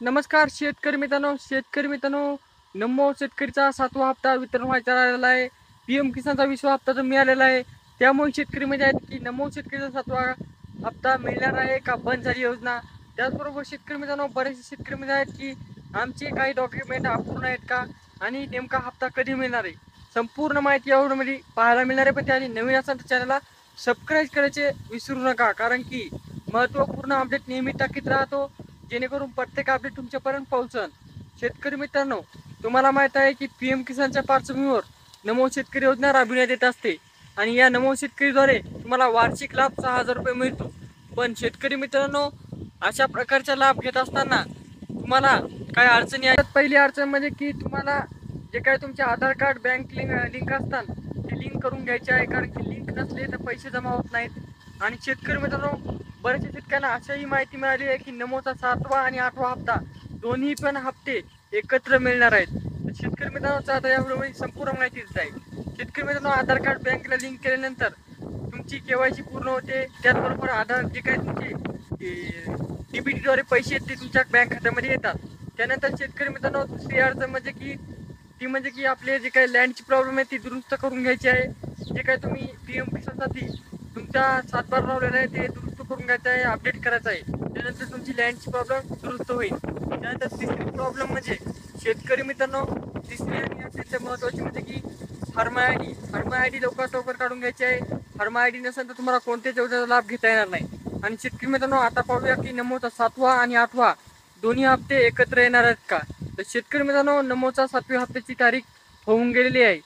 नमस्कार शेतकरी मित्रांनो, नमो शेतकरीचा 7वा हप्ता वितरण व्हायचा राहिलेला आहे. पीएम किसानचा 20वा हप्ता तर मिळालेला आहे. त्यामुळे शेतकरी म्हणजे आहेत की नमो शेतकरीचा 7वा हप्ता मिळणार आहे का बंद झाली योजना. त्याचबरोबर शेतकरी मित्रांनो, बरेचसे शेतकरी म्हणजे आहेत की आमचे काही डॉक्युमेंट अपूर्ण आहेत का आणि नेमका हप्ता कधी मिळणार आहे. संपूर्ण माहिती या व्हिडिओमध्ये पाहायला मिळणार आहे. पण त्याआधी नवीन असाल तर चॅनलला सबस्क्राईब करायचे विसरू नका, कारण की महत्त्वपूर्ण अपडेट नेहमी टाकीत राहतो, जेणेकरून प्रत्येक अपडेट तुमच्यापर्यंत पोहोचन. शेतकरी मित्रांनो, तुम्हाला माहित आहे की पीएम किसानच्या पार्श्वभूमीवर नमो शेतकरी योजना राबविण्यात येत असते आणि या नमो शेतकरीद्वारे तुम्हाला वार्षिक लाभ 6,000 रुपये मिळतो. पण शेतकरी मित्रांनो, अशा प्रकारचा लाभ घेत असताना तुम्हाला काय अडचणी आहेत. पहिली अडचण म्हणजे की तुम्हाला जे काय तुमचे आधार कार्ड बँक लिंक असतात ते लिंक करून घ्यायचे आहे, कारण की लिंक नसले तर पैसे जमा होत नाहीत. आणि शेतकरी मित्रांनो, बरेचशा शेतकऱ्यांना अशाही माहिती मिळाली आहे की नमोचा 7वा आणि 8वा हप्ता दोन्ही पण हप्ते एकत्र मिळणार आहेत. तर शेतकरी मित्रांनो, आता या व्हिडिओमध्ये संपूर्ण माहिती देत आहे. शेतकरी मित्रांनो, आधार कार्ड बँकेला लिंक केल्यानंतर तुमची केवायसी पूर्ण होते. त्याचबरोबर आधार जे काही तुमचे डीबीटीद्वारे पैसे आहेत ते तुमच्या बँक खात्यामध्ये येतात. त्यानंतर शेतकरी मित्रांनो, दुसरी अडचण म्हणजे की आपले जे काही लँडची प्रॉब्लेम आहे ती दुरुस्त करून घ्यायची आहे. जे काही तुम्ही पीएम किसानसाठी तुमचा सातबार लावलेला आहे ते दुरुस्त करून घ्यायचं आहे, अपडेट करायचं आहे. त्यानंतर तुमची लँडची प्रॉब्लेम दुरुस्त होईल. त्यानंतर तिसरी प्रॉब्लेम म्हणजे शेतकरी मित्रांनो, तिसरी आणि अत्यंत महत्त्वाची म्हणजे की फार्मा आय डी लवकर काढून घ्यायची आहे. फार्मा आय डी नसेल तर तुम्हाला कोणत्याच योजनेचा लाभ घेता येणार नाही. आणि शेतकरी मित्रांनो, आता पाहूया की नमोचा 7वा आणि 8वा दोन्ही हप्ते एकत्र येणार आहेत का. तर शेतकरी मित्रांनो, नमोचा 7व्या हप्त्याची तारीख होऊन गेलेली आहे.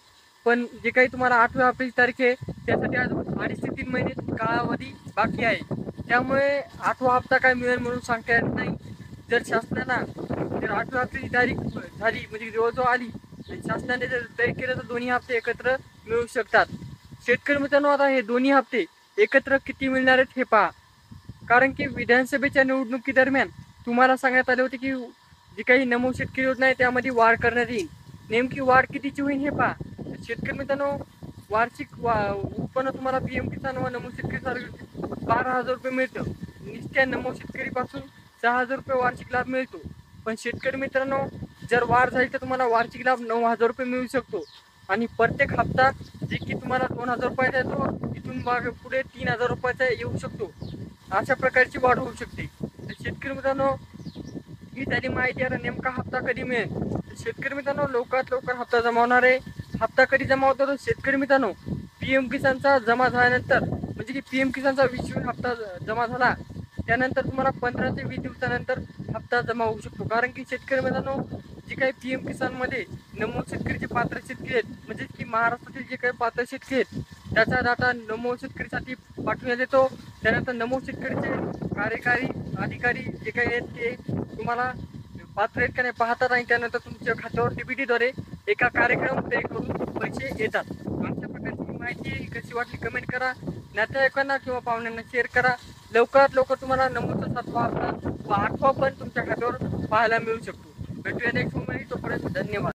पण जे काही तुम्हाला 8व्या हप्त्याची तारीख आहे त्यासाठी अजून 2.5 ते 3 महिने कालावधी बाकी आहे. त्यामुळे 8वा हप्ता काय मिळेल म्हणून सांगता येत नाही. जर शासनानं जर 8व्या हप्त्याची तारीख झाली म्हणजे जवळजवळ आली आणि शासनाने जर तय केलं तर दोन्ही हप्ते एकत्र मिळू शकतात. शेतकरी मित्रांनो, आता हे दोन्ही हप्ते एकत्र किती मिळणार आहेत हे पहा. कारण की विधानसभेच्या निवडणुकीदरम्यान तुम्हाला सांगण्यात आले होते की जी काही नमो शेतकरी योजना आहे त्यामध्ये वाढ करण्यात येईल. नेमकी वाढ कितीची होईल हे पहा. शेतकरी मित्रांनो, वार्षिक उत्पन्न तुम्हाला पीएम किसान व नमो शेतकरी 12,000 रुपये मिळतं. नुसत्या नमो शेतकरीपासून 6,000 रुपये वार्षिक लाभ मिळतो. पण शेतकरी मित्रांनो, जर वाढ झाली तर तुम्हाला वार्षिक लाभ 9,000 रुपये मिळू शकतो. आणि प्रत्येक हप्ता जे की तुम्हाला 2,000 रुपयाचा येतो, इथून पुढे 3,000 रुपयाचा येऊ शकतो. अशा प्रकारची वाढ होऊ शकते. तर शेतकरी मित्रांनो, ही झाली माहिती. आता नेमका हप्ता कधी मिळेल. तर शेतकरी मित्रांनो, लवकरात लवकर हप्ता जमा होणार आहे. हप्ता कधी जमा होतो तर शेतकरी मित्रांनो, पीएम किसानचा जमा झाल्यानंतर म्हणजे की पीएम किसानचा 20वा हप्ता जमा झाला त्यानंतर तुम्हाला 15 ते 20 दिवसानंतर हप्ता जमा होऊ शकतो. कारण की शेतकरी मित्रांनो, जे काही पीएम किसानमध्ये नमो शेतकरीचे पात्र शेतकरी आहेत म्हणजे की महाराष्ट्रातील जे काही पात्र शेतकरी आहेत त्याचा डाटा नमो शेतकरीसाठी पाठवण्यात येतो. त्यानंतर नमो शेतकरीचे कार्यकारी अधिकारी जे काही आहेत ते तुम्हाला पात्र आहेत का नाही पाहतात आणि त्यानंतर तुमच्या खात्यावर डीबीटीद्वारे एका कार्यक्रम पे करून पैसे येतात. अशा प्रकारची माहिती कशी वाटली कमेंट करा. नातेवाईकांना किंवा पाहुण्यांना शेअर करा. लवकरात लवकर तुम्हाला नमोचा 7वा हप्ता व 8वा पण तुमच्या खात्यावर पाहायला मिळू शकतो. भेटूया नेक्स्ट मध्ये. तोपर्यंत धन्यवाद.